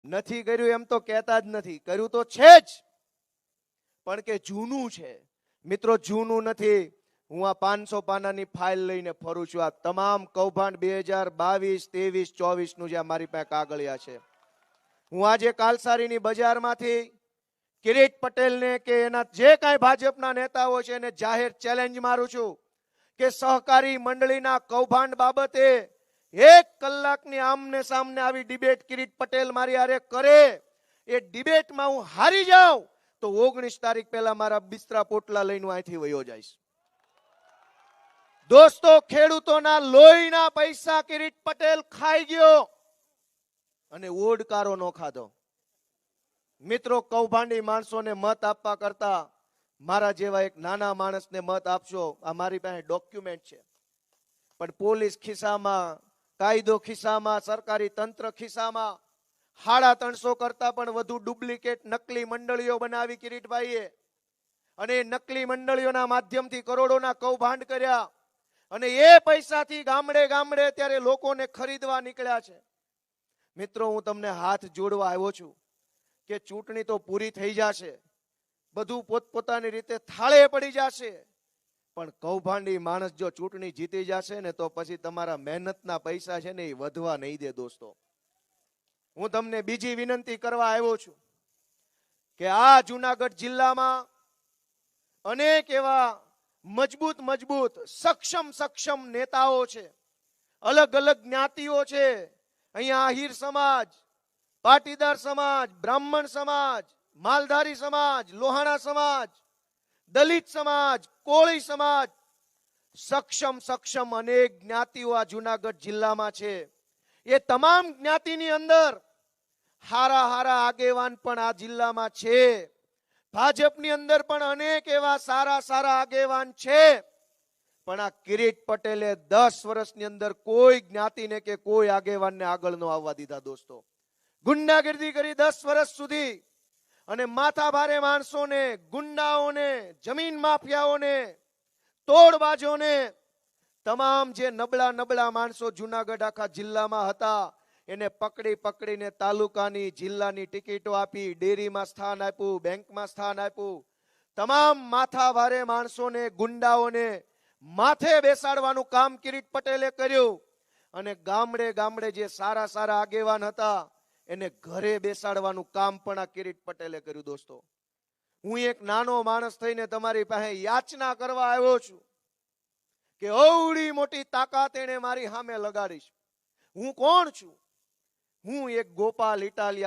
નથી કર્યું એમ તો કહેતા જ નથી, કર્યું તો છે જ, પણ કે જૂનું છે. મિત્રો જૂનું નથી. હું આ 500 પાનાની ફાઇલ લઈને ફરું છું. આ તમામ કૌભાંડ 2022, 23, 24 નું જે મારી પાસે કાગળિયા છે. હું આજે કાલસારીની બજારમાંથી કિરીટ પટેલને કે એના જે કાંઈ ભાજપના નેતાઓ છે એને જાહેર ચેલેન્જ મારું છું કે સહકારી મંડળીના કૌભાંડ બાબતે 1 કલાકની આમને સામને આવી ડિબેટ કિરીટ પટેલ મારી હારે કરે. એ ડિબેટમાં હું હારી જાઉં તો 19 તારીખ પહેલા મારા બિસ્તરા પોટલા લઈને અહીંથી વયો જઈશ. દોસ્તો, ખેડૂતોના લોહીના પૈસા કિરીટ પટેલ ખાઈ ગયો અને ઓડકારો નો ખાધો. મિત્રો, કૌભાંડી માણસોને મત આપવા કરતા મારા જેવા એક નાના માણસને મત આપશો. આ મારી પાસે ડોક્યુમેન્ટ છે, પણ પોલીસ ખિસ્સામાં, કાયદો ખિસ્સામાં, સરકારી તંત્ર ખિસ્સામાં 350 કરતા પણ વધુ ડુપ્લિકેટ નકલી મંડળીઓ બનાવી કિરીટભાઈએ, અને એ નકલી મંડળીઓના માધ્યમથી કરોડોના કૌભાંડ કર્યા અને એ પૈસાથી ગામડે ગામડે ત્યારે લોકોને ખરીદવા નીકળ્યા છે. મિત્રો, હું તમને હાથ જોડવા આવ્યો છું કે ચૂંટણી તો પૂરી થઈ જશે, બધું પોતપોતાની રીતે થાળે પડી જશે, પણ કૌભાંડી માણસ જો ચૂંટણી જીતી જશે ને તો પછી તમારા મહેનતના પૈસા છે ને એ વધવા નહીં દે. દોસ્તો, હું તમને બીજી વિનંતી કરવા આવ્યો છું કે આ જુનાગઢ જિલ્લામાં અનેક એવા મજબૂત સક્ષમ નેતાઓ છે, અલગ અલગ જ્ઞાતિઓ છે. અહીંયા આહિર સમાજ, પાટીદાર સમાજ, બ્રાહ્મણ સમાજ, માલધારી સમાજ, લોહાણા સમાજ, દલિત સમાજ, કોળી સમાજ, સક્ષમ અનેક જ્ઞાતિઓ આ જુનાગઢ જિલ્લામાં છે. એ તમામ જ્ઞાતિની અંદર હારા આગેવાન પણ આ જિલ્લામાં છે. ભાજપની અંદર પણ અનેક એવા સારા આગેવાન છે, પણ આ કિરીટ પટેલે 10 વર્ષની અંદર કોઈ જ્ઞાતિને કે કોઈ આગેવાનને આગળ ન આવવા દીધા. દોસ્તો, ગુંડાગીરી કરી 10 વર્ષ સુધી, અને માથાભારે માણસોને, ગુંડાઓને, જમીન માફિયાઓને, તોડબાજોને, તમામ જે નબળા માણસો જુનાગઢ આખા જિલ્લામાં હતા એને પકડીને તાલુકાની, જિલ્લાની ટિકિટો આપી, ડેરીમાં સ્થાન આપ્યું, બેંકમાં સ્થાન આપ્યું. તમામ માથાભારે માણસોને, ગુંડાઓને માથે બેસાડવાનું કામ કિરીટ પટેલે કર્યું, અને ગામડે જે સારા આગેવાન હતા એને ઘરે બેસાડવાનું કામ પણ આ કિરીટ પટેલે કર્યું. દોસ્તો, હું એક નાનો માણસ થઈને તમારી પાસે યાચના કરવા આવ્યો છું કે અવળી મોટી તાકાત એને મારી સામે લગાડીશ. હું કોણ છું? હું એક ગોપાલ ઇટાલિયા